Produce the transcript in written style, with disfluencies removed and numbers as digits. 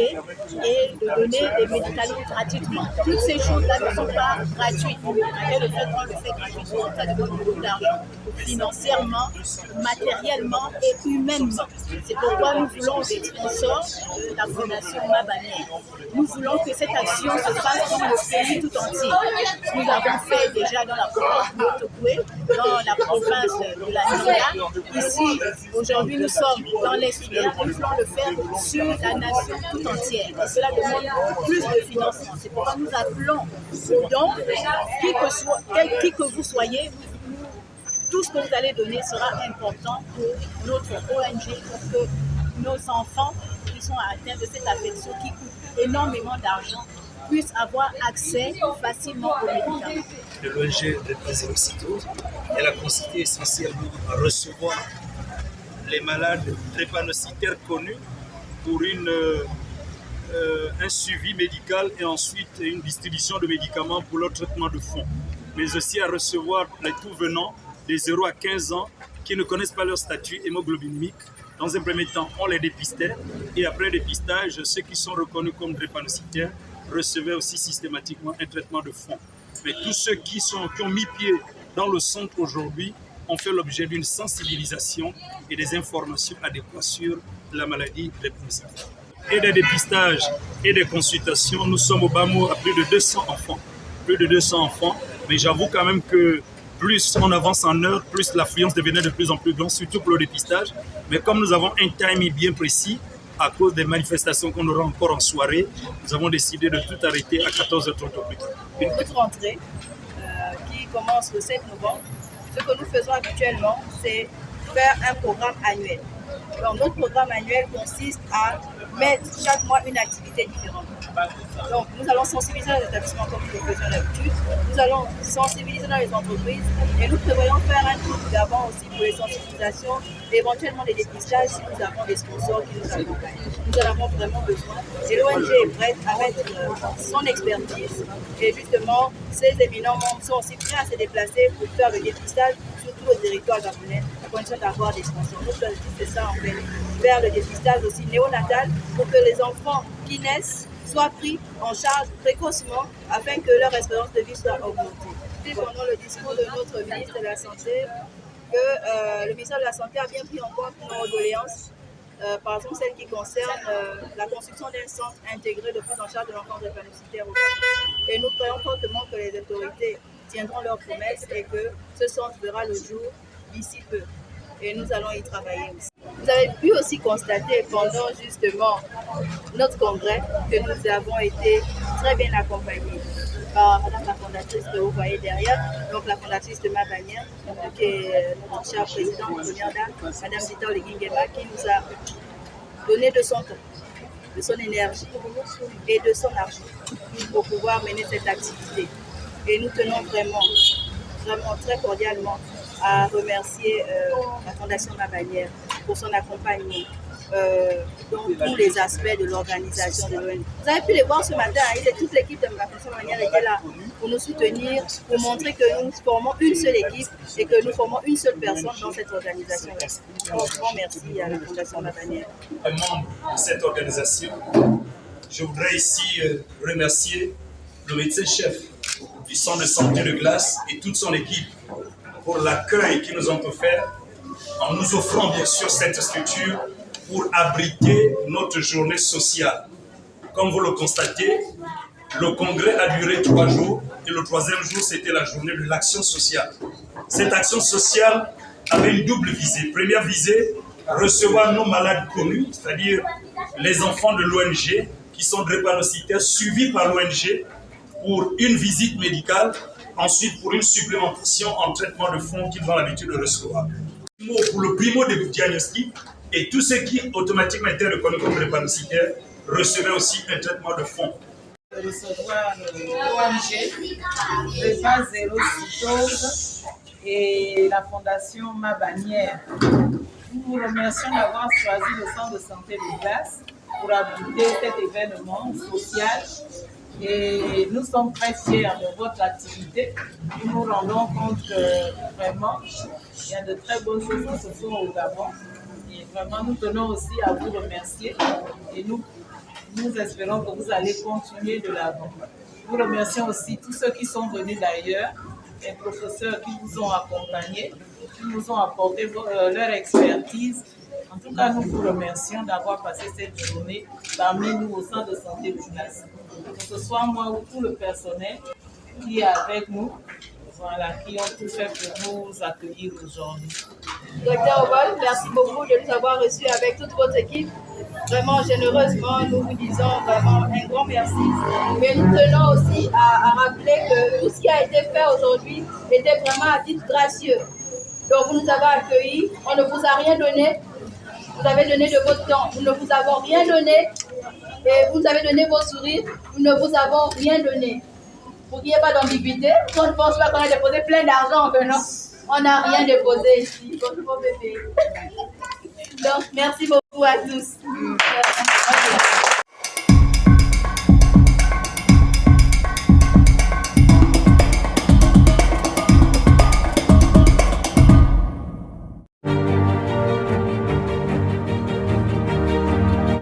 santé et de donner des médicaments gratuitement. Toutes ces choses-là ne sont pas gratuites. Et le fait qu'on le fait gratuitement, ça demande beaucoup d'argent, financièrement, matériellement et humainement. C'est pourquoi nous voulons des sponsors de la Fondation Mabanière. Nous voulons que cette action se fasse dans le pays tout entier. Nous avons fait déjà dans la province de Tokwe, dans la province de la Nigeria. Ici, aujourd'hui, nous sommes dans l'Est. Nous voulons le faire sur la nation tout entière. Et cela demande plus de financement. C'est pourquoi nous appelons aux dons, qui que vous soyez, tout ce que vous allez donner sera important pour notre ONG, pour que nos enfants qui sont atteints de cette affection qui coûte énormément d'argent puissent avoir accès facilement aux médicaments. De l'ONG de drépanocytose, elle a consisté essentiellement à recevoir les malades drépanocytaires connus pour un suivi médical et ensuite une distribution de médicaments pour leur traitement de fond, mais aussi à recevoir les tout venants des 0 à 15 ans qui ne connaissent pas leur statut hémoglobinimique. Dans un premier temps, on les dépistait et après dépistage, ceux qui sont reconnus comme drépanocytaires recevaient aussi systématiquement un traitement de fond. Mais tous ceux qui ont mis pied dans le centre aujourd'hui ont fait l'objet d'une sensibilisation et des informations adéquates sur la maladie drépanocytaire. Et des dépistages et des consultations, nous sommes au bas mot à plus de 200 enfants. Plus de 200 enfants, mais j'avoue quand même que plus on avance en heure, plus l'affluence devenait de plus en plus grande, surtout pour le dépistage. Mais comme nous avons un timing bien précis, à cause des manifestations qu'on aura encore en soirée, nous avons décidé de tout arrêter à 14h30 au plus tard. Notre rentrée, qui commence le 7 novembre, ce que nous faisons habituellement, c'est faire un programme annuel. Donc, notre programme annuel consiste à mettre chaque mois une activité différente. Donc, nous allons sensibiliser les établissements comme nous le faisons d'habitude. Nous allons sensibiliser dans les entreprises et nous prévoyons faire un tour d'avant aussi pour les sensibilisations et éventuellement des dépistages si nous avons des sponsors qui nous accompagnent. Nous en avons vraiment besoin. Et l'ONG est prête à mettre son expertise. Et justement, ces éminents membres sont aussi prêts à se déplacer pour faire le dépistage sur tout le territoire japonais à condition d'avoir des sponsors. Nous faisons ça en fait, faire le dépistage aussi néonatal pour que les enfants qui naissent soient pris en charge précocement afin que leur espérance de vie soit augmentée. Et pendant le discours de notre ministre de la Santé, que le ministère de la Santé a bien pris en compte nos doléances, par exemple celle qui concerne la construction d'un centre intégré de prise en charge de l'enfant drépanocytaire au Japon. Et nous croyons fortement que les autorités tiendront leurs promesses et que ce centre verra le jour d'ici peu. Et nous allons y travailler aussi. Vous avez pu aussi constater pendant justement notre congrès que nous avons été très bien accompagnés par Madame la fondatrice que vous voyez derrière, donc la fondatrice de Mabanière, qui est notre chère présidente, première dame, Madame Zita Olegingema, qui nous a donné de son temps, de son énergie et de son argent pour pouvoir mener cette activité. Et nous tenons vraiment très cordialement à remercier la Fondation Mabanière pour son accompagnement dans tous les aspects de l'organisation de l'ONG. Vous avez pu les voir ce matin, toute l'équipe de la Fondation Mabanière était là pour nous soutenir, pour montrer que nous formons une seule équipe et que nous formons une seule personne dans cette organisation. Un grand merci à la Fondation Mabanière. Un membre de cette organisation, je voudrais ici remercier le médecin-chef du centre de santé de Glace et toute son équipe pour l'accueil qu'ils nous ont offert en nous offrant bien sûr cette structure pour abriter notre journée sociale. Comme vous le constatez, le congrès a duré 3 jours et le 3e jour c'était la journée de l'action sociale. Cette action sociale avait une double visée. Première visée, recevoir nos malades connus, c'est-à-dire les enfants de l'ONG qui sont drépanocytaires suivis par l'ONG pour une visite médicale, ensuite pour une supplémentation en traitement de fond qu'ils ont l'habitude de recevoir. Pour le primo diagnostic, et tous ceux qui automatiquement étaient reconnus comme drépanocytaires recevaient aussi un traitement de fond. Recevoir l'ONG, Prépa Zéro Cytose et la Fondation Mabanière. Nous vous remercions d'avoir choisi le centre de santé de Glace pour abriter cet événement social. Et nous sommes très fiers de votre activité. Nous nous rendons compte que vraiment, il y a de très bonnes choses qui se font au Gabon. Et vraiment, nous tenons aussi à vous remercier. Et nous nous espérons que vous allez continuer de l'avant. Nous remercions aussi tous ceux qui sont venus d'ailleurs, les professeurs qui vous ont accompagnés, qui nous ont apporté leur expertise. En tout cas, nous vous remercions d'avoir passé cette journée parmi nous au centre de santé du CLAS. Que ce soit moi ou tout le personnel qui est avec nous, voilà, qui ont tout fait pour nous accueillir aujourd'hui. Docteur Obol, merci beaucoup de nous avoir reçus avec toute votre équipe. Vraiment généreusement, nous vous disons vraiment un grand merci. Mais nous tenons aussi à rappeler que tout ce qui a été fait aujourd'hui était vraiment à titre gracieux. Donc vous nous avez accueillis, on ne vous a rien donné. Vous avez donné de votre temps, nous ne vous avons rien donné. Et vous avez donné vos sourires, nous ne vous avons rien donné. Pour qu'il n'y ait pas d'ambiguïté, on ne pense pas qu'on a déposé plein d'argent en venant. On n'a rien déposé ici. Donc merci beaucoup à tous.